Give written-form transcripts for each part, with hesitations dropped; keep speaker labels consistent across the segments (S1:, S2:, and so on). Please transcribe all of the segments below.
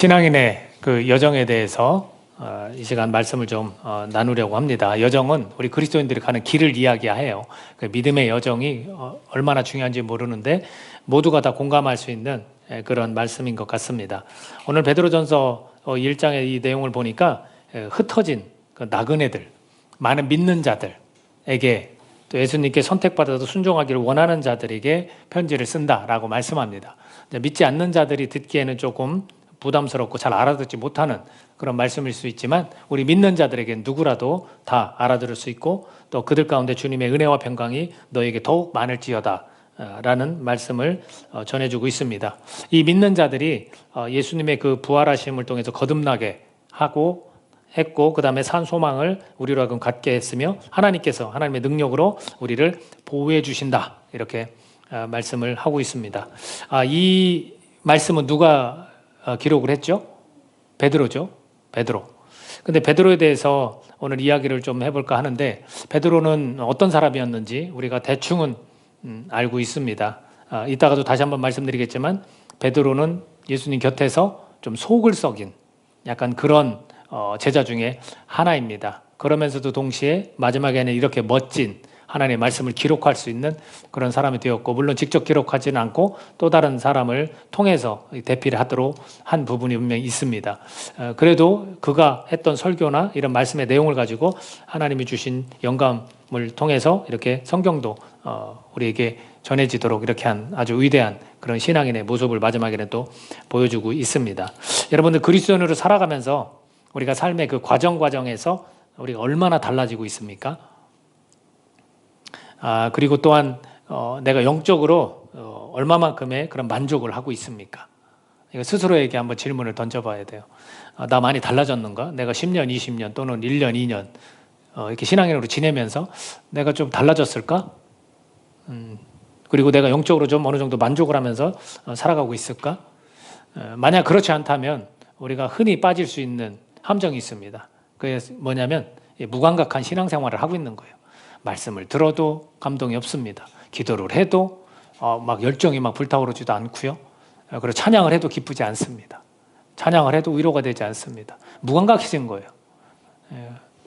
S1: 신앙인의 그 여정에 대해서 이 시간 말씀을 좀 나누려고 합니다. 여정은 우리 그리스도인들이 가는 길을 이야기해요. 그 믿음의 여정이 얼마나 중요한지 모르는데 모두가 다 공감할 수 있는 그런 말씀인 것 같습니다. 오늘 베드로전서 1장의 이 내용을 보니까 흩어진 그 나그네들, 많은 믿는 자들에게 또 예수님께 선택받아서 순종하기를 원하는 자들에게 편지를 쓴다라고 말씀합니다. 믿지 않는 자들이 듣기에는 조금 부담스럽고 잘 알아듣지 못하는 그런 말씀일 수 있지만 우리 믿는 자들에겐 누구라도 다 알아들을 수 있고 또 그들 가운데 주님의 은혜와 평강이 너에게 더욱 많을지어다 라는 말씀을 전해주고 있습니다. 이 믿는 자들이 예수님의 그 부활하심을 통해서 거듭나게 했고 그 다음에 산 소망을 우리로 하여금 갖게 했으며 하나님께서 하나님의 능력으로 우리를 보호해 주신다 이렇게 말씀을 하고 있습니다. 이 말씀은 누가 기록을 했죠? 베드로죠. 베드로. 근데 베드로에 대해서 오늘 이야기를 좀 해볼까 하는데 베드로는 어떤 사람이었는지 우리가 대충은 알고 있습니다. 이따가도 다시 한번 말씀드리겠지만 베드로는 예수님 곁에서 좀 속을 썩인 약간 그런 제자 중에 하나입니다. 그러면서도 동시에 마지막에는 이렇게 멋진 하나님의 말씀을 기록할 수 있는 그런 사람이 되었고 물론 직접 기록하지는 않고 또 다른 사람을 통해서 대피를 하도록 한 부분이 분명히 있습니다. 그래도 그가 했던 설교나 이런 말씀의 내용을 가지고 하나님이 주신 영감을 통해서 이렇게 성경도 우리에게 전해지도록 이렇게 한 아주 위대한 그런 신앙인의 모습을 마지막에는 또 보여주고 있습니다. 여러분들 그리스도인으로 살아가면서 우리가 삶의 그 과정에서 우리가 얼마나 달라지고 있습니까? 그리고 또한 내가 영적으로 얼마만큼의 그런 만족을 하고 있습니까? 이거 스스로에게 한번 질문을 던져봐야 돼요. 나 많이 달라졌는가? 내가 10년, 20년 또는 1년, 2년 이렇게 신앙인으로 지내면서 내가 좀 달라졌을까? 그리고 내가 영적으로 좀 어느 정도 만족을 하면서 살아가고 있을까? 만약 그렇지 않다면 우리가 흔히 빠질 수 있는 함정이 있습니다. 그게 뭐냐면 무감각한 신앙생활을 하고 있는 거예요. 말씀을 들어도 감동이 없습니다. 기도를 해도 막 열정이 막 불타오르지도 않고요. 그리고 찬양을 해도 기쁘지 않습니다. 찬양을 해도 위로가 되지 않습니다. 무감각해진 거예요.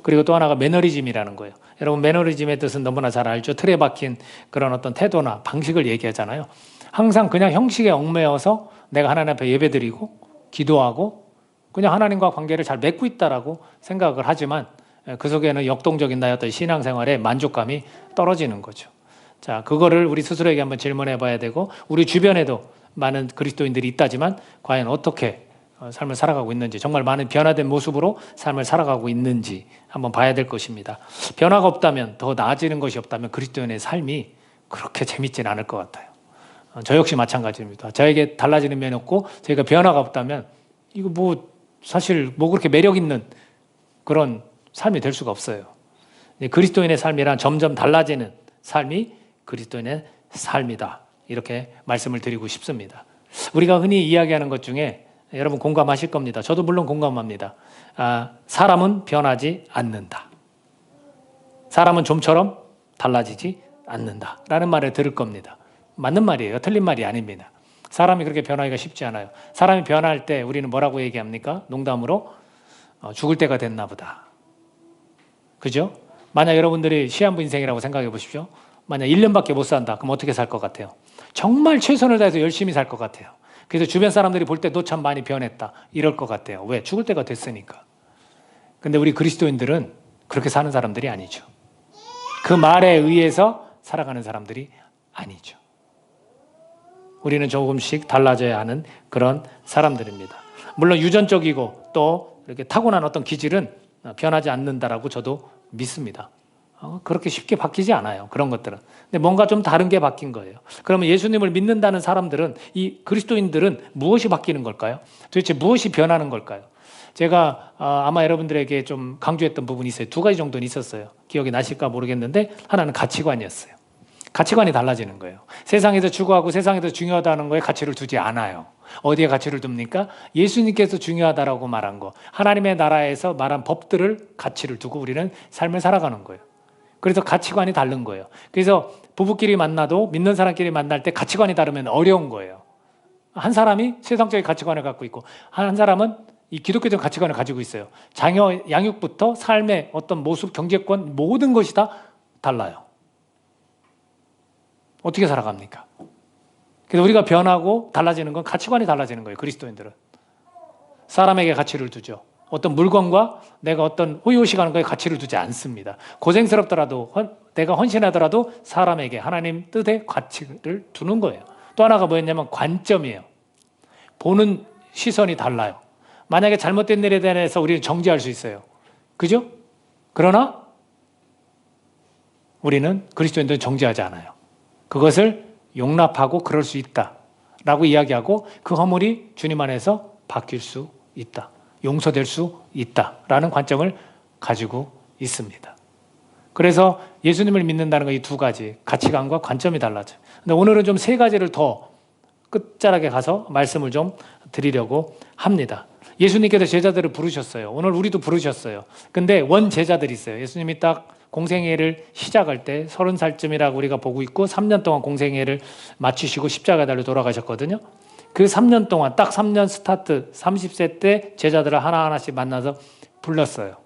S1: 그리고 또 하나가 매너리즘이라는 거예요. 여러분 매너리즘의 뜻은 너무나 잘 알죠. 틀에 박힌 그런 어떤 태도나 방식을 얘기하잖아요. 항상 그냥 형식에 얽매여서 내가 하나님 앞에 예배드리고 기도하고 그냥 하나님과 관계를 잘 맺고 있다라고 생각을 하지만 그 속에는 역동적인 나의 어떤 신앙생활에 만족감이 떨어지는 거죠. 자, 그거를 우리 스스로에게 한번 질문해 봐야 되고 우리 주변에도 많은 그리스도인들이 있다지만 과연 어떻게 삶을 살아가고 있는지 정말 많은 변화된 모습으로 삶을 살아가고 있는지 한번 봐야 될 것입니다. 변화가 없다면 더 나아지는 것이 없다면 그리스도인의 삶이 그렇게 재밌지는 않을 것 같아요. 저 역시 마찬가지입니다. 저에게 달라지는 면이 없고 저희가 변화가 없다면 이거 뭐 사실 뭐 그렇게 매력 있는 그런 삶이 될 수가 없어요. 그리스도인의 삶이란 점점 달라지는 삶이 그리스도인의 삶이다. 이렇게 말씀을 드리고 싶습니다. 우리가 흔히 이야기하는 것 중에 여러분 공감하실 겁니다. 저도 물론 공감합니다. 사람은 변하지 않는다. 사람은 좀처럼 달라지지 않는다. 라는 말을 들을 겁니다. 맞는 말이에요. 틀린 말이 아닙니다. 사람이 그렇게 변하기가 쉽지 않아요. 사람이 변할 때 우리는 뭐라고 얘기합니까? 농담으로 죽을 때가 됐나 보다. 그죠? 만약 여러분들이 시한부 인생이라고 생각해 보십시오. 만약 1년밖에 못 산다. 그럼 어떻게 살 것 같아요? 정말 최선을 다해서 열심히 살 것 같아요. 그래서 주변 사람들이 볼 때 너 참 많이 변했다. 이럴 것 같아요. 왜? 죽을 때가 됐으니까. 근데 우리 그리스도인들은 그렇게 사는 사람들이 아니죠. 그 말에 의해서 살아가는 사람들이 아니죠. 우리는 조금씩 달라져야 하는 그런 사람들입니다. 물론 유전적이고 또 이렇게 타고난 어떤 기질은 변하지 않는다라고 저도 믿습니다. 그렇게 쉽게 바뀌지 않아요. 그런 것들은. 근데 뭔가 좀 다른 게 바뀐 거예요. 그러면 예수님을 믿는다는 사람들은 이 그리스도인들은 무엇이 바뀌는 걸까요? 도대체 무엇이 변하는 걸까요? 제가 아마 여러분들에게 좀 강조했던 부분이 있어요. 두 가지 정도는 있었어요. 기억이 나실까 모르겠는데 하나는 가치관이었어요. 가치관이 달라지는 거예요. 세상에서 추구하고 세상에서 중요하다는 거에 가치를 두지 않아요. 어디에 가치를 둡니까? 예수님께서 중요하다라고 말한 거, 하나님의 나라에서 말한 법들을 가치를 두고 우리는 삶을 살아가는 거예요. 그래서 가치관이 다른 거예요. 그래서 부부끼리 만나도 믿는 사람끼리 만날 때 가치관이 다르면 어려운 거예요. 한 사람이 세상적인 가치관을 갖고 있고 한 사람은 이 기독교적 가치관을 가지고 있어요. 자녀 양육부터 삶의 어떤 모습, 경제권 모든 것이 다 달라요. 어떻게 살아갑니까? 그래서 우리가 변하고 달라지는 건 가치관이 달라지는 거예요. 그리스도인들은. 사람에게 가치를 두죠. 어떤 물건과 내가 어떤 호의호식하는 거에 가치를 두지 않습니다. 고생스럽더라도 내가 헌신하더라도 사람에게 하나님 뜻의 가치를 두는 거예요. 또 하나가 뭐였냐면 관점이에요. 보는 시선이 달라요. 만약에 잘못된 일에 대해서 우리는 정죄할 수 있어요. 그죠? 그러나 우리는 그리스도인들은 정죄하지 않아요. 그것을 용납하고 그럴 수 있다라고 이야기하고 그 허물이 주님 안에서 바뀔 수 있다. 용서될 수 있다라는 관점을 가지고 있습니다. 그래서 예수님을 믿는다는 건 이 두 가지 가치관과 관점이 달라져요. 근데 오늘은 좀 세 가지를 더 끝자락에 가서 말씀을 좀 드리려고 합니다. 예수님께서 제자들을 부르셨어요. 오늘 우리도 부르셨어요. 근데 원 제자들이 있어요. 예수님이 딱 공생애를 시작할 때 30살쯤이라고 우리가 보고 있고 3년 동안 공생애를 마치시고 십자가 달려 돌아가셨거든요. 그 3년 동안 딱 3년 스타트 30세 때 제자들을 하나하나씩 만나서 불렀어요.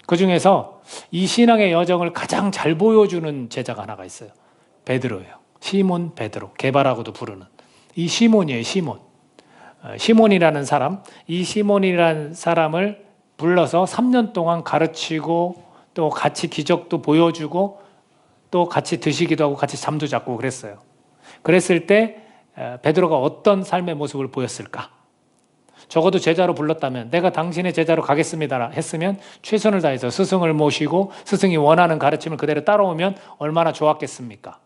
S1: 그중에서 이 신앙의 여정을 가장 잘 보여주는 제자가 하나가 있어요. 베드로예요. 시몬 베드로, 게바라고도 부르는 이 시몬이에요. 시몬. 시몬이라는 사람, 이 시몬이라는 사람을 불러서 3년 동안 가르치고 또 같이 기적도 보여주고 또 같이 드시기도 하고 같이 잠도 잤고 그랬어요. 그랬을 때 베드로가 어떤 삶의 모습을 보였을까? 적어도 제자로 불렀다면 내가 당신의 제자로 가겠습니다 했으면 최선을 다해서 스승을 모시고 스승이 원하는 가르침을 그대로 따라오면 얼마나 좋았겠습니까?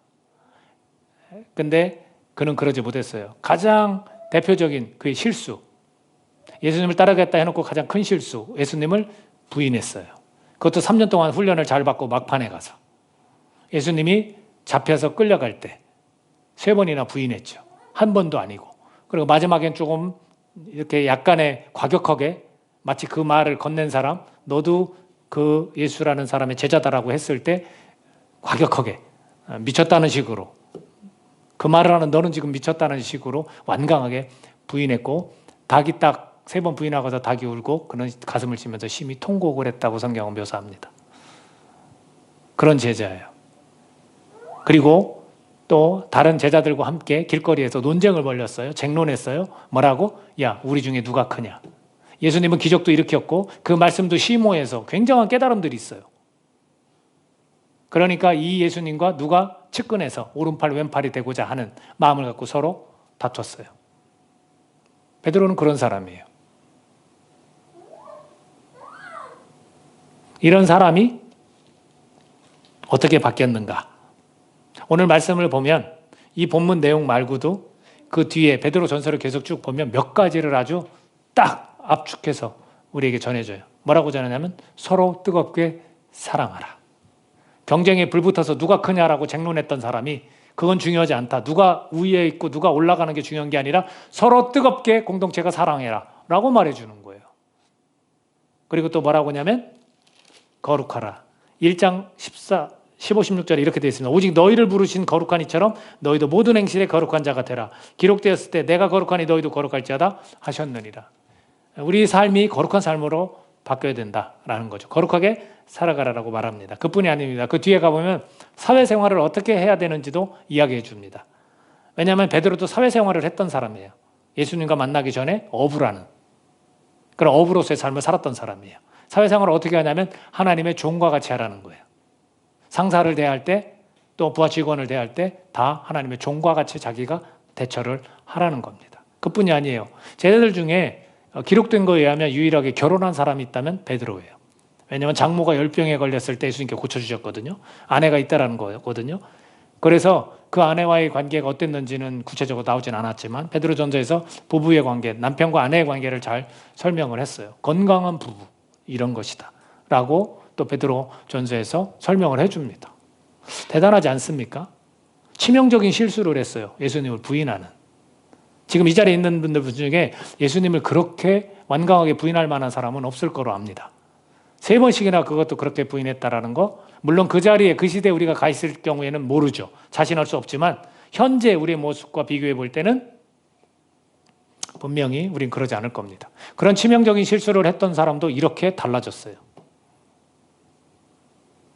S1: 근데 그는 그러지 못했어요. 가장 대표적인 그의 실수, 예수님을 따라가겠다 해놓고 가장 큰 실수, 예수님을 부인했어요. 그것도 3년 동안 훈련을 잘 받고 막판에 가서 예수님이 잡혀서 끌려갈 때 3번이나 부인했죠. 한 번도 아니고. 그리고 마지막엔 조금 이렇게 약간의 과격하게 마치 그 말을 건넨 사람, 너도 그 예수라는 사람의 제자다라고 했을 때 과격하게 미쳤다는 식으로 그 말을 하는 너는 지금 미쳤다는 식으로 완강하게 부인했고 닭이 딱 3번 부인하고서 닭이 울고 그는 가슴을 치면서 심히 통곡을 했다고 성경은 묘사합니다. 그런 제자예요. 그리고 또 다른 제자들과 함께 길거리에서 논쟁을 벌였어요. 쟁론했어요. 뭐라고? 야, 우리 중에 누가 크냐? 예수님은 기적도 일으켰고 그 말씀도 심오해서 굉장한 깨달음들이 있어요. 그러니까 이 예수님과 누가 측근해서 오른팔 왼팔이 되고자 하는 마음을 갖고 서로 다퉜어요. 베드로는 그런 사람이에요. 이런 사람이 어떻게 바뀌었는가? 오늘 말씀을 보면 이 본문 내용 말고도 그 뒤에 베드로 전서를 계속 쭉 보면 몇 가지를 아주 딱 압축해서 우리에게 전해줘요. 뭐라고 전하냐면 서로 뜨겁게 사랑하라. 경쟁에 불붙어서 누가 크냐라고 쟁론했던 사람이 그건 중요하지 않다. 누가 우위에 있고 누가 올라가는 게 중요한 게 아니라 서로 뜨겁게 공동체가 사랑해라 라고 말해주는 거예요. 그리고 또 뭐라고 하냐면 거룩하라. 1장 15, 16절에 이렇게 되어 있습니다. 오직 너희를 부르신 거룩한 이처럼 너희도 모든 행실에 거룩한 자가 되라. 기록되었을 때 내가 거룩하니 너희도 거룩할지어다 하셨느니라. 우리 삶이 거룩한 삶으로 바뀌어야 된다라는 거죠. 거룩하게 살아가라라고 말합니다. 그뿐이 아닙니다. 그 뒤에 가보면 사회생활을 어떻게 해야 되는지도 이야기해 줍니다. 왜냐하면 베드로도 사회생활을 했던 사람이에요. 예수님과 만나기 전에 어부라는 그런 어부로서의 삶을 살았던 사람이에요. 사회생활을 어떻게 하냐면 하나님의 종과 같이 하라는 거예요. 상사를 대할 때 또 부하 직원을 대할 때 다 하나님의 종과 같이 자기가 대처를 하라는 겁니다. 그뿐이 아니에요. 제자들 중에 기록된 거에 의하면 유일하게 결혼한 사람이 있다면 베드로예요. 왜냐하면 장모가 열병에 걸렸을 때 예수님께 고쳐주셨거든요. 아내가 있다라는 거거든요. 그래서 그 아내와의 관계가 어땠는지는 구체적으로 나오진 않았지만 베드로전서에서 부부의 관계, 남편과 아내의 관계를 잘 설명을 했어요. 건강한 부부 이런 것이다 라고 또 베드로전서에서 설명을 해줍니다. 대단하지 않습니까? 치명적인 실수를 했어요. 예수님을 부인하는. 지금 이 자리에 있는 분들 중에 예수님을 그렇게 완강하게 부인할 만한 사람은 없을 거로 압니다. 3번씩이나 그것도 그렇게 부인했다라는 거, 물론 그 자리에 그 시대에 우리가 가 있을 경우에는 모르죠. 자신할 수 없지만 현재 우리의 모습과 비교해 볼 때는 분명히 우린 그러지 않을 겁니다. 그런 치명적인 실수를 했던 사람도 이렇게 달라졌어요.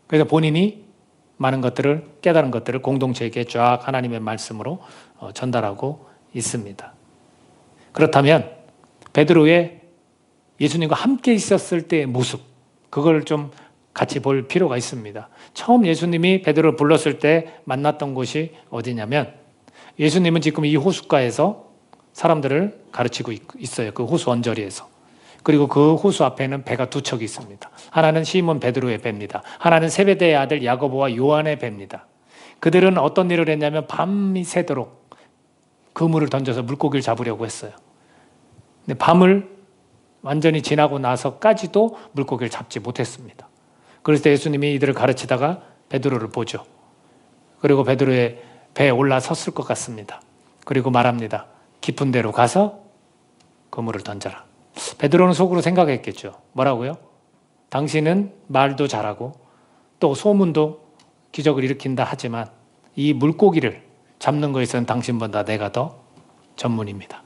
S1: 그래서 본인이 많은 것들을, 깨달은 것들을 공동체에게 쫙 하나님의 말씀으로 전달하고 있습니다. 그렇다면 베드로의 예수님과 함께 있었을 때의 모습, 그걸 좀 같이 볼 필요가 있습니다. 처음 예수님이 베드로를 불렀을 때 만났던 곳이 어디냐면, 예수님은 지금 이 호숫가에서 사람들을 가르치고 있어요. 그 호수 언저리에서. 그리고 그 호수 앞에는 배가 두 척이 있습니다. 하나는 시몬 베드로의 배입니다. 하나는 세베대의 아들 야고보와 요한의 배입니다. 그들은 어떤 일을 했냐면 밤이 새도록 그물을 던져서 물고기를 잡으려고 했어요. 근데 밤을 완전히 지나고 나서까지도 물고기를 잡지 못했습니다. 그래서 예수님이 이들을 가르치다가 베드로를 보죠. 그리고 베드로의 배에 올라섰을 것 같습니다. 그리고 말합니다. 깊은 데로 가서 그물을 던져라. 베드로는 속으로 생각했겠죠. 뭐라고요? 당신은 말도 잘하고 또 소문도 기적을 일으킨다 하지만 이 물고기를 잡는 것에서는 당신보다 내가 더 전문입니다.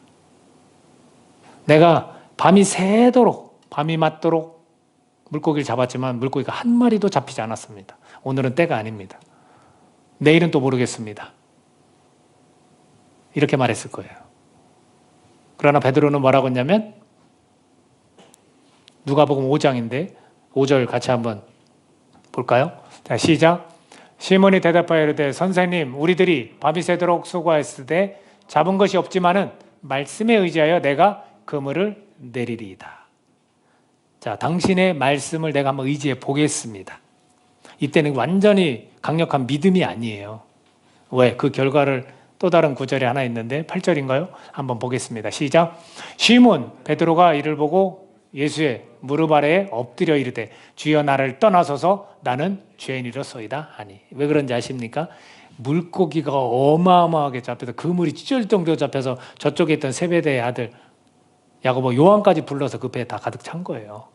S1: 내가 밤이 새도록, 밤이 맞도록 물고기를 잡았지만 물고기가 한 마리도 잡히지 않았습니다. 오늘은 때가 아닙니다. 내일은 또 모르겠습니다. 이렇게 말했을 거예요. 그러나 베드로는 뭐라고 했냐면, 누가복음 5장인데 5절 같이 한번 볼까요? 자, 시작. 시몬이 대답하여 이르되 선생님, 우리들이 밤이 새도록 수고하였을 때 잡은 것이 없지만은 말씀에 의지하여 내가 그물을 내리리이다. 자, 당신의 말씀을 내가 한번 의지해 보겠습니다. 이때는 완전히 강력한 믿음이 아니에요. 왜? 그 결과를 또 다른 구절이 하나 있는데 8절인가요? 한번 보겠습니다. 시작. 시몬 베드로가 이를 보고 예수의 무릎 아래에 엎드려 이르되 주여 나를 떠나소서 나는 죄인이로소이다 하니. 왜 그런지 아십니까? 물고기가 어마어마하게 잡혀서 그물이 찢어질 정도로 잡혀서 저쪽에 있던 세베대의 아들 야고보 요한까지 불러서 그 배에 다 가득 찬 거예요.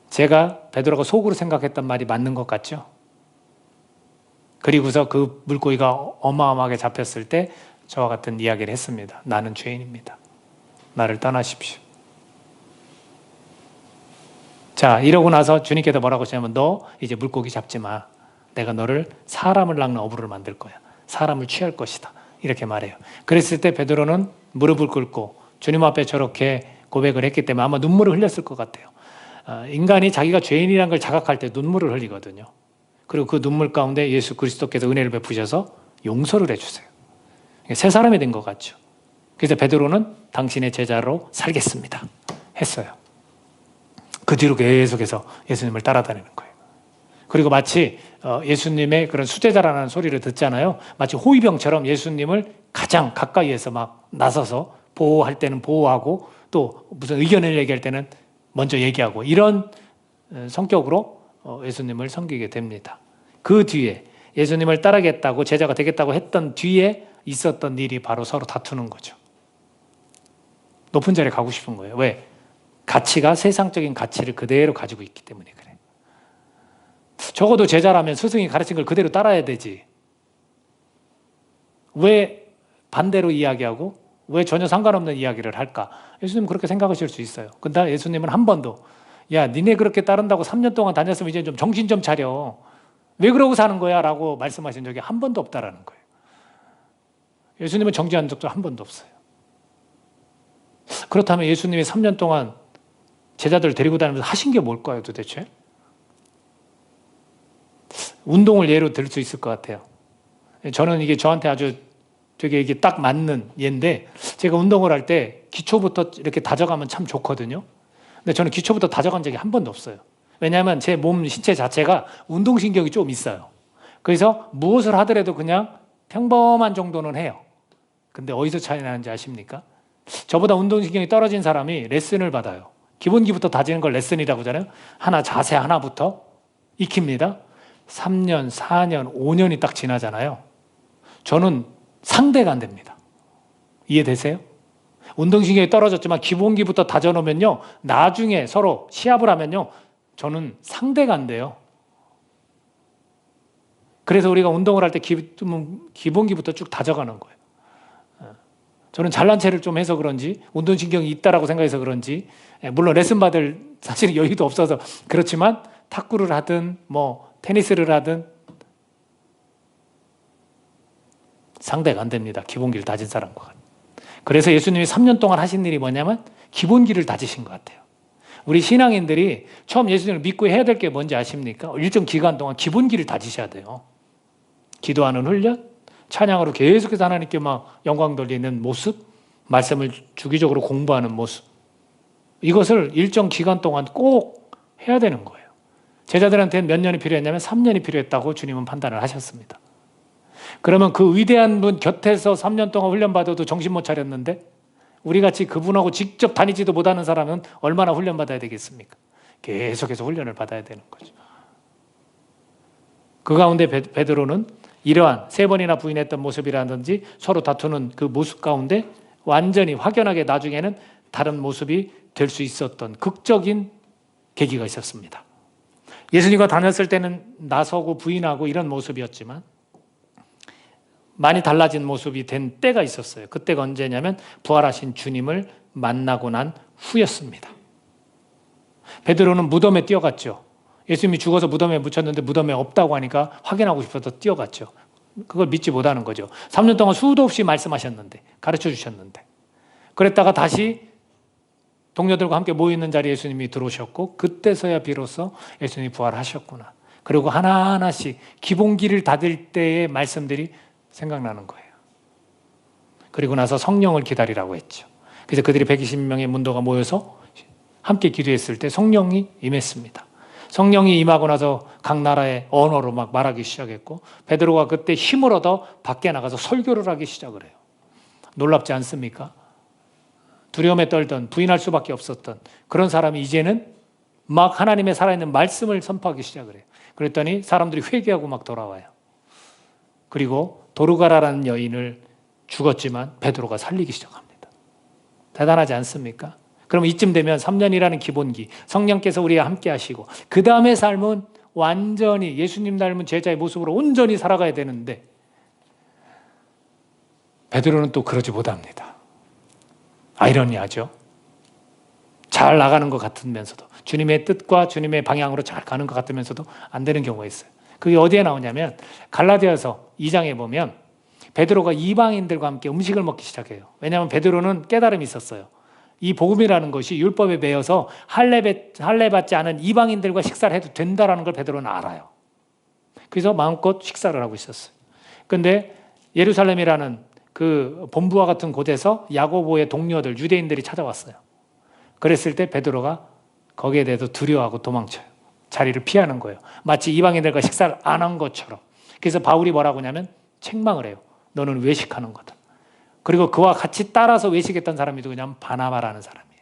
S1: 제가 베드로가 속으로 생각했던 말이 맞는 것 같죠? 그리고서 그 물고기가 어마어마하게 잡혔을 때 저와 같은 이야기를 했습니다. 나는 죄인입니다. 나를 떠나십시오. 자, 이러고 나서 주님께서 뭐라고 하시냐면 너 이제 물고기 잡지 마. 내가 너를 사람을 낚는 어부를 만들 거야. 사람을 취할 것이다. 이렇게 말해요. 그랬을 때 베드로는 무릎을 꿇고 주님 앞에 저렇게 고백을 했기 때문에 아마 눈물을 흘렸을 것 같아요. 인간이 자기가 죄인이라는 걸 자각할 때 눈물을 흘리거든요. 그리고 그 눈물 가운데 예수 그리스도께서 은혜를 베푸셔서 용서를 해주세요. 새 사람이 된 것 같죠. 그래서 베드로는 당신의 제자로 살겠습니다 했어요. 그 뒤로 계속해서 예수님을 따라다니는 거예요. 그리고 마치 예수님의 그런 수제자라는 소리를 듣잖아요. 마치 호위병처럼 예수님을 가장 가까이에서 막 나서서 보호할 때는 보호하고 또 무슨 의견을 얘기할 때는 먼저 얘기하고 이런 성격으로 예수님을 섬기게 됩니다. 그 뒤에 예수님을 따르겠다고 제자가 되겠다고 했던 뒤에 있었던 일이 바로 서로 다투는 거죠. 높은 자리에 가고 싶은 거예요. 왜? 가치가 세상적인 가치를 그대로 가지고 있기 때문에 그래. 적어도 제자라면 스승이 가르친 걸 그대로 따라야 되지. 왜 반대로 이야기하고 왜 전혀 상관없는 이야기를 할까? 예수님은 그렇게 생각하실 수 있어요. 근데 예수님은 한 번도 야, 니네 그렇게 따른다고 3년 동안 다녔으면 이제 좀 정신 좀 차려. 왜 그러고 사는 거야? 라고 말씀하신 적이 한 번도 없다라는 거예요. 예수님은 정죄한 적도 한 번도 없어요. 그렇다면 예수님이 3년 동안 제자들 데리고 다니면서 하신 게 뭘까요, 도대체? 운동을 예로 들 수 있을 것 같아요. 저는 이게 저한테 아주 되게 이게 딱 맞는 예인데, 제가 운동을 할 때 기초부터 이렇게 다져가면 참 좋거든요. 근데 저는 기초부터 다져간 적이 한 번도 없어요. 왜냐하면 제 몸 신체 자체가 운동신경이 좀 있어요. 그래서 무엇을 하더라도 그냥 평범한 정도는 해요. 근데 어디서 차이 나는지 아십니까? 저보다 운동신경이 떨어진 사람이 레슨을 받아요. 기본기부터 다지는 걸 레슨이라고 하잖아요. 하나 자세 하나부터 익힙니다. 3년, 4년, 5년이 딱 지나잖아요. 저는 상대가 안 됩니다. 이해되세요? 운동신경이 떨어졌지만 기본기부터 다져놓으면요, 나중에 서로 시합을 하면요, 저는 상대가 안 돼요. 그래서 우리가 운동을 할 때 기본기부터 쭉 다져가는 거예요. 저는 잘난 체를 좀 해서 그런지 운동신경이 있다라고 생각해서 그런지 물론 레슨 받을 사실 여유도 없어서 그렇지만 탁구를 하든 뭐 테니스를 하든 상대가 안 됩니다. 기본기를 다진 사람과. 그래서 예수님이 3년 동안 하신 일이 뭐냐면 기본기를 다지신 것 같아요. 우리 신앙인들이 처음 예수님을 믿고 해야 될 게 뭔지 아십니까? 일정 기간 동안 기본기를 다지셔야 돼요. 기도하는 훈련, 찬양으로 계속해서 하나님께 막 영광 돌리는 모습, 말씀을 주기적으로 공부하는 모습. 이것을 일정 기간 동안 꼭 해야 되는 거예요. 제자들한테는 몇 년이 필요했냐면 3년이 필요했다고 주님은 판단을 하셨습니다. 그러면 그 위대한 분 곁에서 3년 동안 훈련받아도 정신 못 차렸는데 우리같이 그분하고 직접 다니지도 못하는 사람은 얼마나 훈련받아야 되겠습니까? 계속해서 훈련을 받아야 되는 거죠. 그 가운데 베드로는 이러한 3번이나 부인했던 모습이라든지 서로 다투는 그 모습 가운데 완전히 확연하게 나중에는 다른 모습이 될 수 있었던 극적인 계기가 있었습니다. 예수님과 다녔을 때는 나서고 부인하고 이런 모습이었지만 많이 달라진 모습이 된 때가 있었어요. 그때가 언제냐면 부활하신 주님을 만나고 난 후였습니다. 베드로는 무덤에 뛰어갔죠. 예수님이 죽어서 무덤에 묻혔는데 무덤에 없다고 하니까 확인하고 싶어서 뛰어갔죠. 그걸 믿지 못하는 거죠. 3년 동안 수도 없이 말씀하셨는데, 가르쳐 주셨는데. 그랬다가 다시 동료들과 함께 모이는 자리에 예수님이 들어오셨고 그때서야 비로소 예수님이 부활하셨구나. 그리고 하나하나씩 기본기를 닫을 때의 말씀들이 생각나는 거예요. 그리고 나서 성령을 기다리라고 했죠. 그래서 그들이 120명의 문도가 모여서 함께 기도했을 때 성령이 임했습니다. 성령이 임하고 나서 각 나라의 언어로 막 말하기 시작했고 베드로가 그때 힘을 얻어 밖에 나가서 설교를 하기 시작을 해요. 놀랍지 않습니까? 두려움에 떨던 부인할 수밖에 없었던 그런 사람이 이제는 막 하나님의 살아있는 말씀을 선포하기 시작을 해요. 그랬더니 사람들이 회개하고 막 돌아와요. 그리고 도르가라라는 여인을 죽었지만 베드로가 살리기 시작합니다. 대단하지 않습니까? 그럼 이쯤 되면 3년이라는 기본기, 성령께서 우리와 함께 하시고 그 다음의 삶은 완전히 예수님 닮은 제자의 모습으로 온전히 살아가야 되는데 베드로는 또 그러지 못합니다. 아이러니하죠. 잘 나가는 것 같으면서도 주님의 뜻과 주님의 방향으로 잘 가는 것 같으면서도 안 되는 경우가 있어요. 그게 어디에 나오냐면 갈라디아서 2장에 보면 베드로가 이방인들과 함께 음식을 먹기 시작해요. 왜냐하면 베드로는 깨달음이 있었어요. 이 복음이라는 것이 율법에 매여서 할례 받지 않은 이방인들과 식사를 해도 된다는 걸 베드로는 알아요. 그래서 마음껏 식사를 하고 있었어요. 그런데 예루살렘이라는 그 본부와 같은 곳에서 야고보의 동료들, 유대인들이 찾아왔어요. 그랬을 때 베드로가 거기에 대해서 두려워하고 도망쳐요. 자리를 피하는 거예요. 마치 이방인들과 식사를 안 한 것처럼. 그래서 바울이 뭐라고 하냐면 책망을 해요. 너는 외식하는 거다. 그리고 그와 같이 따라서 외식했던 사람이 누구냐면 바나바라는 사람이에요.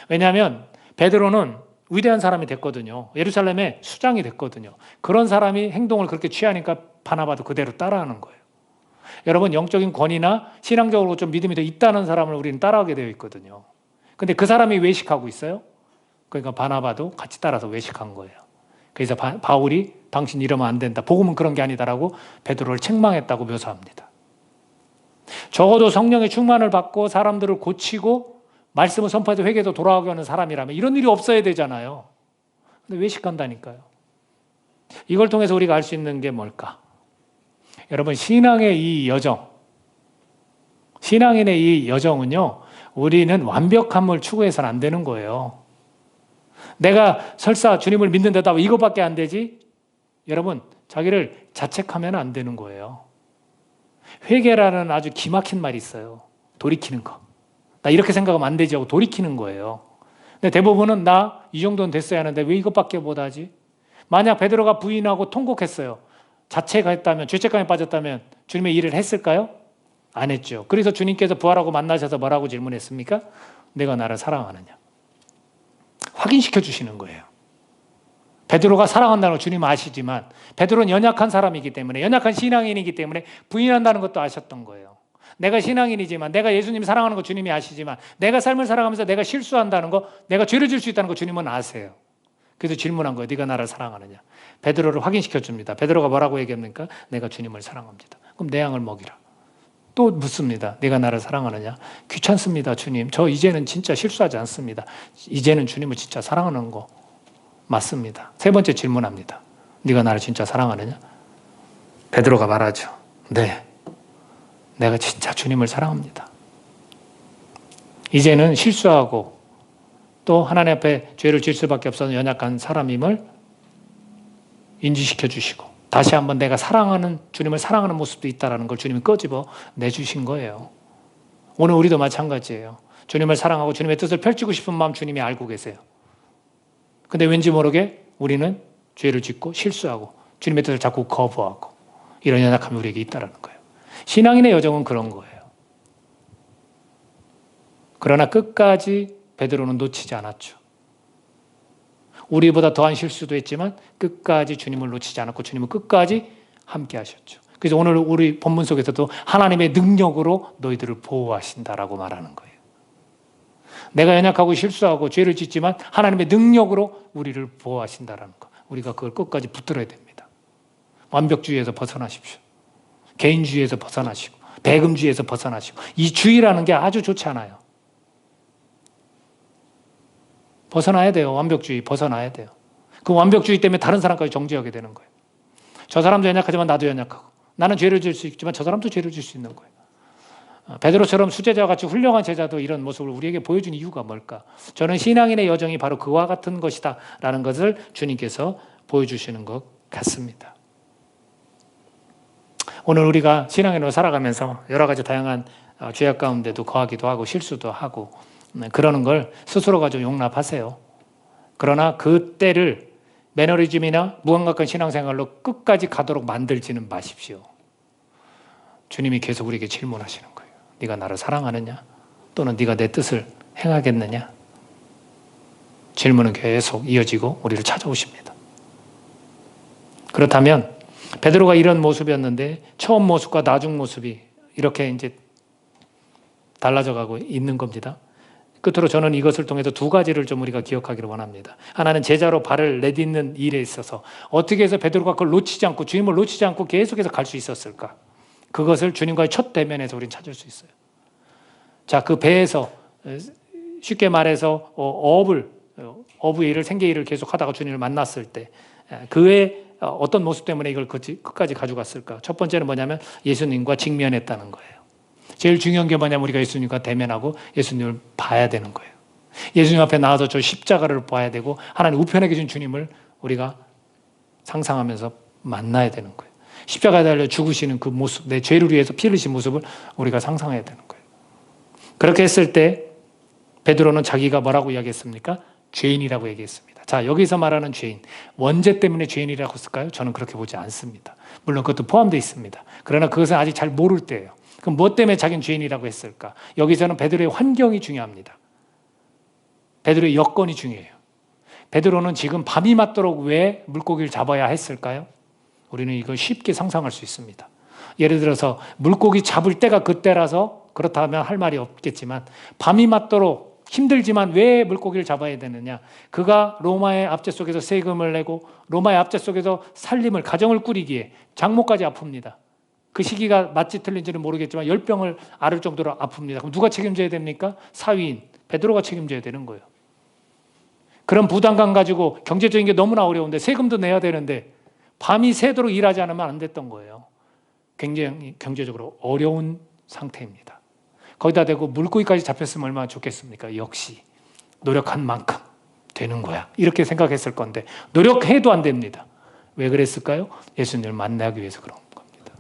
S1: 왜냐하면 베드로는 위대한 사람이 됐거든요. 예루살렘의 수장이 됐거든요. 그런 사람이 행동을 그렇게 취하니까 바나바도 그대로 따라하는 거예요. 여러분 영적인 권위나 신앙적으로 좀 믿음이 더 있다는 사람을 우리는 따라하게 되어 있거든요. 근데 그 사람이 외식하고 있어요. 그러니까 바나바도 같이 따라서 외식한 거예요. 그래서 바울이 당신 이러면 안 된다. 복음은 그런 게 아니다라고 베드로를 책망했다고 묘사합니다. 적어도 성령의 충만을 받고 사람들을 고치고 말씀을 선포해서 회개도 돌아오게 하는 사람이라면 이런 일이 없어야 되잖아요. 근데 외식한다니까요. 이걸 통해서 우리가 알 수 있는 게 뭘까? 여러분 신앙의 이 여정, 신앙인의 이 여정은요, 우리는 완벽함을 추구해서는 안 되는 거예요. 내가 설사 주님을 믿는데다 이것밖에 안 되지? 여러분 자기를 자책하면 안 되는 거예요. 회개라는 아주 기막힌 말이 있어요. 돌이키는 거. 나 이렇게 생각하면 안 되지 하고 돌이키는 거예요. 근데 대부분은 나 이 정도는 됐어야 하는데 왜 이것밖에 못하지? 만약 베드로가 부인하고 통곡했어요. 자책했다면, 죄책감에 빠졌다면 주님의 일을 했을까요? 안 했죠. 그래서 주님께서 부활하고 만나셔서 뭐라고 질문했습니까? 내가 나를 사랑하느냐? 확인시켜 주시는 거예요. 베드로가 사랑한다는 걸 주님은 아시지만 베드로는 연약한 사람이기 때문에, 연약한 신앙인이기 때문에 부인한다는 것도 아셨던 거예요. 내가 신앙인이지만, 내가 예수님 사랑하는 거 주님이 아시지만, 내가 삶을 살아가면서 내가 실수한다는 거, 내가 죄를 질 수 있다는 거 주님은 아세요. 그래서 질문한 거예요. 네가 나를 사랑하느냐. 베드로를 확인시켜 줍니다. 베드로가 뭐라고 얘기합니까? 내가 주님을 사랑합니다. 그럼 내 양을 먹이라. 또 묻습니다. 네가 나를 사랑하느냐? 귀찮습니다, 주님. 저 이제는 진짜 실수하지 않습니다. 이제는 주님을 진짜 사랑하는 거 맞습니다. 세 번째 질문합니다. 네가 나를 진짜 사랑하느냐? 베드로가 말하죠. 네, 내가 진짜 주님을 사랑합니다. 이제는 실수하고 또 하나님 앞에 죄를 지을 수밖에 없어서 연약한 사람임을 인지시켜 주시고 다시 한번 내가 사랑하는 주님을 사랑하는 모습도 있다는 걸 주님이 끄집어 내주신 거예요. 오늘 우리도 마찬가지예요. 주님을 사랑하고 주님의 뜻을 펼치고 싶은 마음 주님이 알고 계세요. 근데 왠지 모르게 우리는 죄를 짓고 실수하고 주님의 뜻을 자꾸 거부하고 이런 연약함이 우리에게 있다는 거예요. 신앙인의 여정은 그런 거예요. 그러나 끝까지 베드로는 놓치지 않았죠. 우리보다 더한 실수도 했지만 끝까지 주님을 놓치지 않았고 주님은 끝까지 함께 하셨죠. 그래서 오늘 우리 본문 속에서도 하나님의 능력으로 너희들을 보호하신다라고 말하는 거예요. 내가 연약하고 실수하고 죄를 짓지만 하나님의 능력으로 우리를 보호하신다라는 거. 우리가 그걸 끝까지 붙들어야 됩니다. 완벽주의에서 벗어나십시오. 개인주의에서 벗어나시고 배금주의에서 벗어나시고 이 주의라는 게 아주 좋지 않아요. 벗어나야 돼요. 완벽주의 벗어나야 돼요. 그 완벽주의 때문에 다른 사람까지 정죄하게 되는 거예요. 저 사람도 연약하지만 나도 연약하고 나는 죄를 지을 수 있지만 저 사람도 죄를 지을 수 있는 거예요. 베드로처럼 수제자와 같이 훌륭한 제자도 이런 모습을 우리에게 보여준 이유가 뭘까? 저는 신앙인의 여정이 바로 그와 같은 것이다 라는 것을 주님께서 보여주시는 것 같습니다. 오늘 우리가 신앙인으로 살아가면서 여러 가지 다양한 죄악 가운데도 거하기도 하고 실수도 하고 그러는 걸 스스로가 좀 용납하세요. 그러나 그 때를 매너리즘이나 무감각한 신앙생활로 끝까지 가도록 만들지는 마십시오. 주님이 계속 우리에게 질문하시는 거예요. 네가 나를 사랑하느냐? 또는 네가 내 뜻을 행하겠느냐? 질문은 계속 이어지고 우리를 찾아오십니다. 그렇다면 베드로가 이런 모습이었는데 처음 모습과 나중 모습이 이렇게 이제 달라져 가고 있는 겁니다. 끝으로 저는 이것을 통해서 두 가지를 좀 우리가 기억하기를 원합니다. 하나는 제자로 발을 내딛는 일에 있어서 어떻게 해서 베드로가 그걸 놓치지 않고 주님을 놓치지 않고 계속해서 갈 수 있었을까? 그것을 주님과의 첫 대면에서 우리는 찾을 수 있어요. 자, 그 배에서 쉽게 말해서 어부의 일을 생계 일을 계속 하다가 주님을 만났을 때 그의 어떤 모습 때문에 이걸 끝까지 가져갔을까? 첫 번째는 뭐냐면 예수님과 직면했다는 거예요. 제일 중요한 게 뭐냐면 우리가 예수님과 대면하고 예수님을 봐야 되는 거예요. 예수님 앞에 나와서 저 십자가를 봐야 되고 하나님 우편에 계신 주님을 우리가 상상하면서 만나야 되는 거예요. 십자가에 달려 죽으시는 그 모습, 내 죄를 위해서 피 흘리신 모습을 우리가 상상해야 되는 거예요. 그렇게 했을 때 베드로는 자기가 뭐라고 이야기했습니까? 죄인이라고 얘기했습니다. 자, 여기서 말하는 죄인, 원죄 때문에 죄인이라고 했을까요? 저는 그렇게 보지 않습니다. 물론 그것도 포함되어 있습니다. 그러나 그것은 아직 잘 모를 때예요. 그럼 뭐 때문에 자기는 죄인이라고 했을까? 여기서는 베드로의 환경이 중요합니다. 베드로의 여건이 중요해요. 베드로는 지금 밤이 맞도록 왜 물고기를 잡아야 했을까요? 우리는 이걸 쉽게 상상할 수 있습니다. 예를 들어서 물고기 잡을 때가 그때라서 그렇다면 할 말이 없겠지만 밤이 맞도록 힘들지만 왜 물고기를 잡아야 되느냐? 그가 로마의 압제 속에서 세금을 내고 로마의 압제 속에서 살림을 가정을 꾸리기에 장모까지 아픕니다. 그 시기가 맞지 틀린지는 모르겠지만 열병을 앓을 정도로 아픕니다. 그럼 누가 책임져야 됩니까? 사위인 베드로가 책임져야 되는 거예요. 그런 부담감 가지고 경제적인 게 너무나 어려운데 세금도 내야 되는데 밤이 새도록 일하지 않으면 안 됐던 거예요. 굉장히 경제적으로 어려운 상태입니다. 거기다 대고 물고기까지 잡혔으면 얼마나 좋겠습니까? 역시 노력한 만큼 되는 거야. 이렇게 생각했을 건데 노력해도 안 됩니다. 왜 그랬을까요? 예수님을 만나기 위해서 그런 겁니다.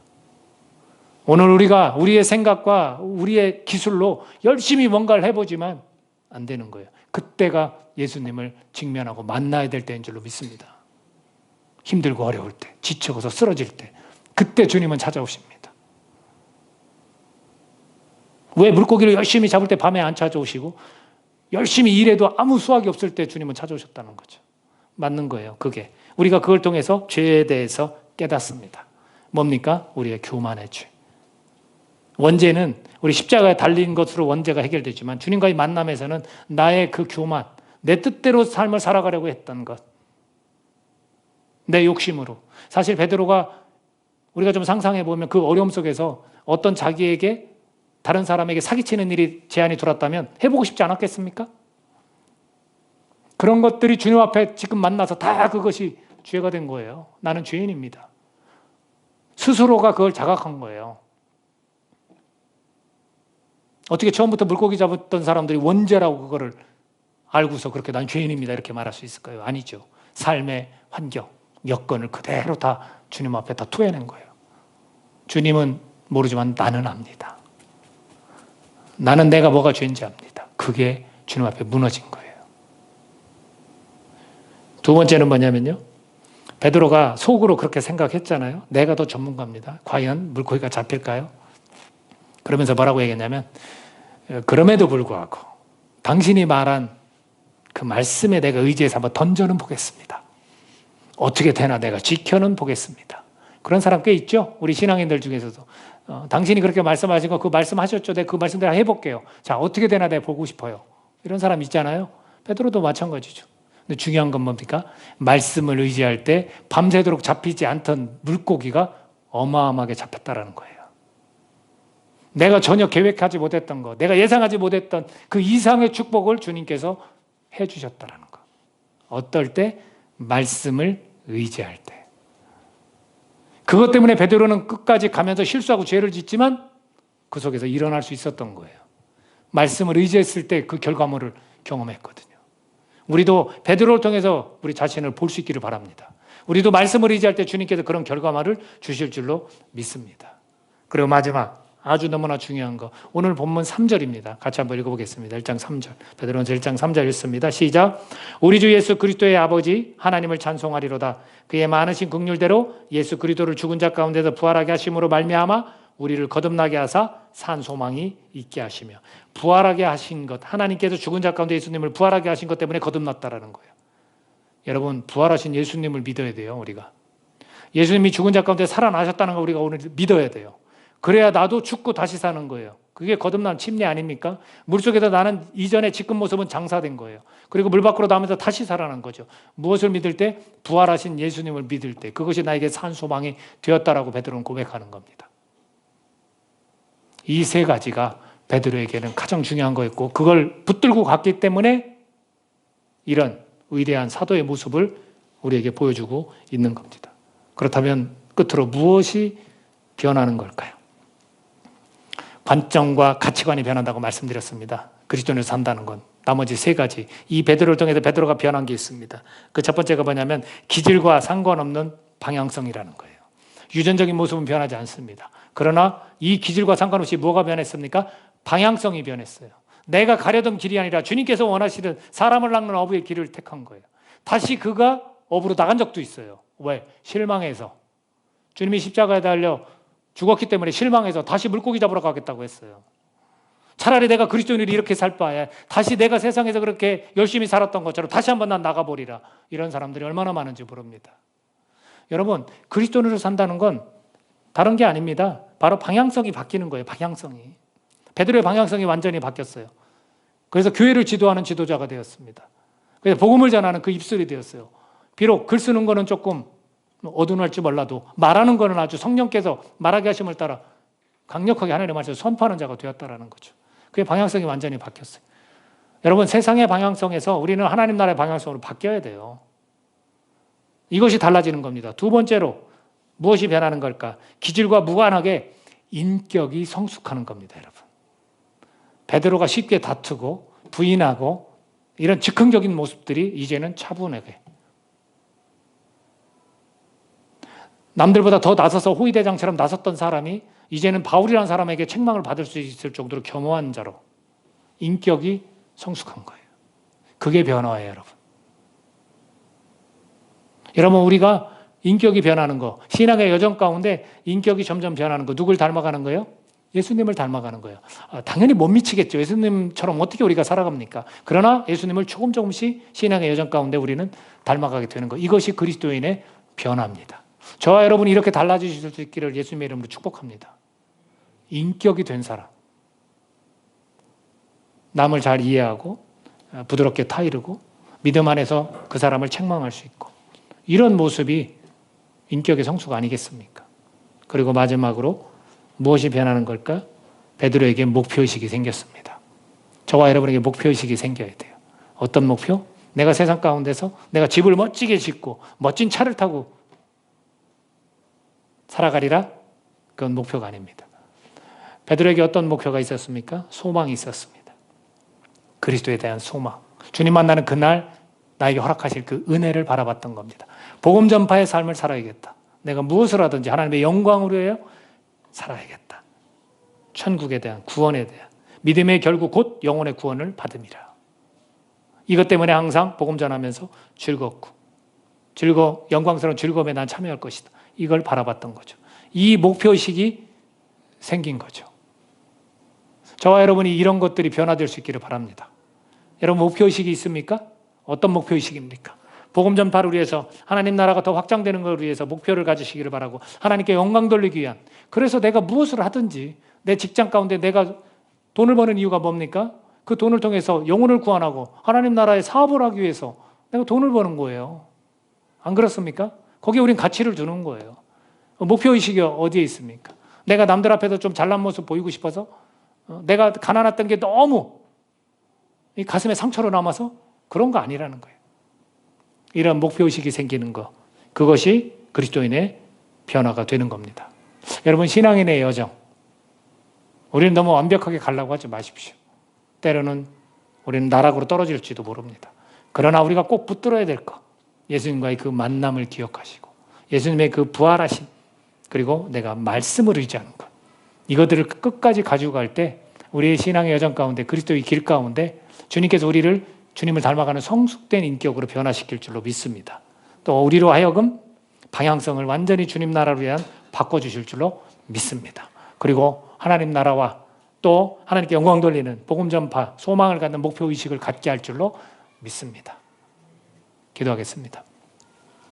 S1: 오늘 우리가 우리의 생각과 우리의 기술로 열심히 뭔가를 해보지만 안 되는 거예요. 그때가 예수님을 직면하고 만나야 될 때인 줄로 믿습니다. 힘들고 어려울 때, 지쳐서 쓰러질 때, 그때 주님은 찾아오십니다. 왜 물고기를 열심히 잡을 때 밤에 안 찾아오시고 열심히 일해도 아무 수확이 없을 때 주님은 찾아오셨다는 거죠. 맞는 거예요. 그게 우리가 그걸 통해서 죄에 대해서 깨닫습니다. 뭡니까? 우리의 교만의 죄. 원죄는 우리 십자가에 달린 것으로 원죄가 해결되지만 주님과의 만남에서는 나의 그 교만, 내 뜻대로 삶을 살아가려고 했던 것, 내 욕심으로. 사실 베드로가 우리가 좀 상상해 보면 그 어려움 속에서 어떤 자기에게 다른 사람에게 사기치는 일이 제안이 들어왔다면 해보고 싶지 않았겠습니까? 그런 것들이 주님 앞에 지금 만나서 다 그것이 죄가 된 거예요. 나는 죄인입니다. 스스로가 그걸 자각한 거예요. 어떻게 처음부터 물고기 잡았던 사람들이 원죄라고 그거를 알고서 그렇게 난 죄인입니다 이렇게 말할 수 있을까요? 아니죠. 삶의 환경, 여건을 그대로 다 주님 앞에 다 토해낸 거예요. 주님은 모르지만 나는 압니다. 나는 내가 뭐가 죄인지 압니다. 그게 주님 앞에 무너진 거예요. 두 번째는 뭐냐면요. 베드로가 속으로 그렇게 생각했잖아요. 내가 더 전문가입니다. 과연 물고기가 잡힐까요? 그러면서 뭐라고 얘기했냐면 그럼에도 불구하고 당신이 말한 그 말씀에 내가 의지해서 한번 던져는 보겠습니다. 어떻게 되나 내가 지켜는 보겠습니다. 그런 사람 꽤 있죠? 우리 신앙인들 중에서도. 당신이 그렇게 말씀하신 거 그 말씀하셨죠? 내가 그 말씀대로 해볼게요. 자, 어떻게 되나 내가 보고 싶어요. 이런 사람 있잖아요. 베드로도 마찬가지죠. 근데 중요한 건 뭡니까? 말씀을 의지할 때 밤새도록 잡히지 않던 물고기가 어마어마하게 잡혔다라는 거예요. 내가 전혀 계획하지 못했던 거, 내가 예상하지 못했던 그 이상의 축복을 주님께서 해주셨다라는 거. 어떨 때? 말씀을 의지할 때. 그것 때문에 베드로는 끝까지 가면서 실수하고 죄를 짓지만 그 속에서 일어날 수 있었던 거예요. 말씀을 의지했을 때 그 결과물을 경험했거든요. 우리도 베드로를 통해서 우리 자신을 볼 수 있기를 바랍니다. 우리도 말씀을 의지할 때 주님께서 그런 결과물을 주실 줄로 믿습니다. 그리고 마지막 아주 너무나 중요한 거 오늘 본문 3절입니다. 같이 한번 읽어보겠습니다. 1장 3절 베드로전서 1장 3절 읽습니다. 시작. 우리 주 예수 그리스도의 아버지 하나님을 찬송하리로다. 그의 많으신 긍휼대로 예수 그리스도를 죽은 자 가운데서 부활하게 하심으로 말미암아 우리를 거듭나게 하사 산 소망이 있게 하시며 부활하게 하신 것 하나님께서 죽은 자 가운데 예수님을 부활하게 하신 것 때문에 거듭났다라는 거예요. 여러분 부활하신 예수님을 믿어야 돼요. 우리가 예수님이 죽은 자 가운데 살아나셨다는 걸 우리가 오늘 믿어야 돼요. 그래야 나도 죽고 다시 사는 거예요. 그게 거듭난 침례 아닙니까? 물속에서 나는 이전의 지금 모습은 장사된 거예요. 그리고 물 밖으로 나오면서 다시 살아난 거죠. 무엇을 믿을 때? 부활하신 예수님을 믿을 때. 그것이 나에게 산 소망이 되었다라고 베드로는 고백하는 겁니다. 이 세 가지가 베드로에게는 가장 중요한 거였고 그걸 붙들고 갔기 때문에 이런 위대한 사도의 모습을 우리에게 보여주고 있는 겁니다. 그렇다면 끝으로 무엇이 변하는 걸까요? 관점과 가치관이 변한다고 말씀드렸습니다. 그리스도인으로 산다는 건 나머지 세 가지 이 베드로를 통해서 베드로가 변한 게 있습니다. 그 첫 번째가 뭐냐면 기질과 상관없는 방향성이라는 거예요. 유전적인 모습은 변하지 않습니다. 그러나 이 기질과 상관없이 뭐가 변했습니까? 방향성이 변했어요. 내가 가려던 길이 아니라 주님께서 원하시는 사람을 낚는 어부의 길을 택한 거예요. 다시 그가 어부로 나간 적도 있어요. 왜? 실망해서. 주님이 십자가에 달려 죽었기 때문에 실망해서 다시 물고기 잡으러 가겠다고 했어요. 차라리 내가 그리스도인으로 이렇게 살 바에 다시 내가 세상에서 그렇게 열심히 살았던 것처럼 다시 한번 난 나가버리라. 이런 사람들이 얼마나 많은지 모릅니다. 여러분 그리스도인으로 산다는 건 다른 게 아닙니다. 바로 방향성이 바뀌는 거예요. 방향성이. 베드로의 방향성이 완전히 바뀌었어요. 그래서 교회를 지도하는 지도자가 되었습니다. 그래서 복음을 전하는 그 입술이 되었어요. 비록 글 쓰는 거는 조금 어두운할지 몰라도 말하는 거는 아주 성령께서 말하게 하심을 따라 강력하게 하나님의 말씀을 선포하는 자가 되었다라는 거죠. 그의 방향성이 완전히 바뀌었어요. 여러분 세상의 방향성에서 우리는 하나님 나라의 방향성으로 바뀌어야 돼요. 이것이 달라지는 겁니다. 두 번째로 무엇이 변하는 걸까? 기질과 무관하게 인격이 성숙하는 겁니다. 여러분 베드로가 쉽게 다투고 부인하고 이런 즉흥적인 모습들이 이제는 차분하게 남들보다 더 나서서 호위대장처럼 나섰던 사람이 이제는 바울이라는 사람에게 책망을 받을 수 있을 정도로 겸허한 자로 인격이 성숙한 거예요. 그게 변화예요, 여러분. 여러분 우리가 인격이 변하는 거, 신앙의 여정 가운데 인격이 점점 변하는 거 누굴 닮아가는 거예요? 예수님을 닮아가는 거예요. 당연히 못 미치겠죠. 예수님처럼 어떻게 우리가 살아갑니까? 그러나 예수님을 조금씩 신앙의 여정 가운데 우리는 닮아가게 되는 거. 이것이 그리스도인의 변화입니다. 저와 여러분이 이렇게 달라지실 수 있기를 예수님의 이름으로 축복합니다. 인격이 된 사람. 남을 잘 이해하고 부드럽게 타이르고 믿음 안에서 그 사람을 책망할 수 있고 이런 모습이 인격의 성수가 아니겠습니까? 그리고 마지막으로 무엇이 변하는 걸까? 베드로에게 목표의식이 생겼습니다. 저와 여러분에게 목표의식이 생겨야 돼요. 어떤 목표? 내가 세상 가운데서 내가 집을 멋지게 짓고 멋진 차를 타고 살아가리라? 그건 목표가 아닙니다. 베드로에게 어떤 목표가 있었습니까? 소망이 있었습니다. 그리스도에 대한 소망. 주님 만나는 그날 나에게 허락하실 그 은혜를 바라봤던 겁니다. 복음 전파의 삶을 살아야겠다. 내가 무엇을 하든지 하나님의 영광으로 해요? 살아야겠다. 천국에 대한 구원에 대한 믿음의 결국 곧 영혼의 구원을 받음이라. 이것 때문에 항상 복음 전하면서 영광스러운 즐거움에 난 참여할 것이다. 이걸 바라봤던 거죠. 이 목표의식이 생긴 거죠. 저와 여러분이 이런 것들이 변화될 수 있기를 바랍니다. 여러분 목표의식이 있습니까? 어떤 목표의식입니까? 복음 전파를 위해서 하나님 나라가 더 확장되는 것을 위해서 목표를 가지시기를 바라고 하나님께 영광 돌리기 위한 그래서 내가 무엇을 하든지 내 직장 가운데 내가 돈을 버는 이유가 뭡니까? 그 돈을 통해서 영혼을 구원하고 하나님 나라의 사업을 하기 위해서 내가 돈을 버는 거예요. 안 그렇습니까? 거기에 우린 가치를 두는 거예요. 목표의식이 어디에 있습니까? 내가 남들 앞에서 좀 잘난 모습 보이고 싶어서 내가 가난했던 게 너무 이 가슴에 상처로 남아서 그런 거 아니라는 거예요. 이런 목표의식이 생기는 것, 그것이 그리스도인의 변화가 되는 겁니다. 여러분 신앙인의 여정, 우리는 너무 완벽하게 가려고 하지 마십시오. 때로는 우리는 나락으로 떨어질지도 모릅니다. 그러나 우리가 꼭 붙들어야 될 것, 예수님과의 그 만남을 기억하시고 예수님의 그 부활하심, 그리고 내가 말씀을 의지하는 것, 이것들을 끝까지 가지고 갈 때 우리의 신앙의 여정 가운데 그리스도의 길 가운데 주님께서 우리를 주님을 닮아가는 성숙된 인격으로 변화시킬 줄로 믿습니다. 또 우리로 하여금 방향성을 완전히 주님 나라를 위한 바꿔주실 줄로 믿습니다. 그리고 하나님 나라와 또 하나님께 영광 돌리는 복음 전파, 소망을 갖는 목표의식을 갖게 할 줄로 믿습니다. 기도하겠습니다.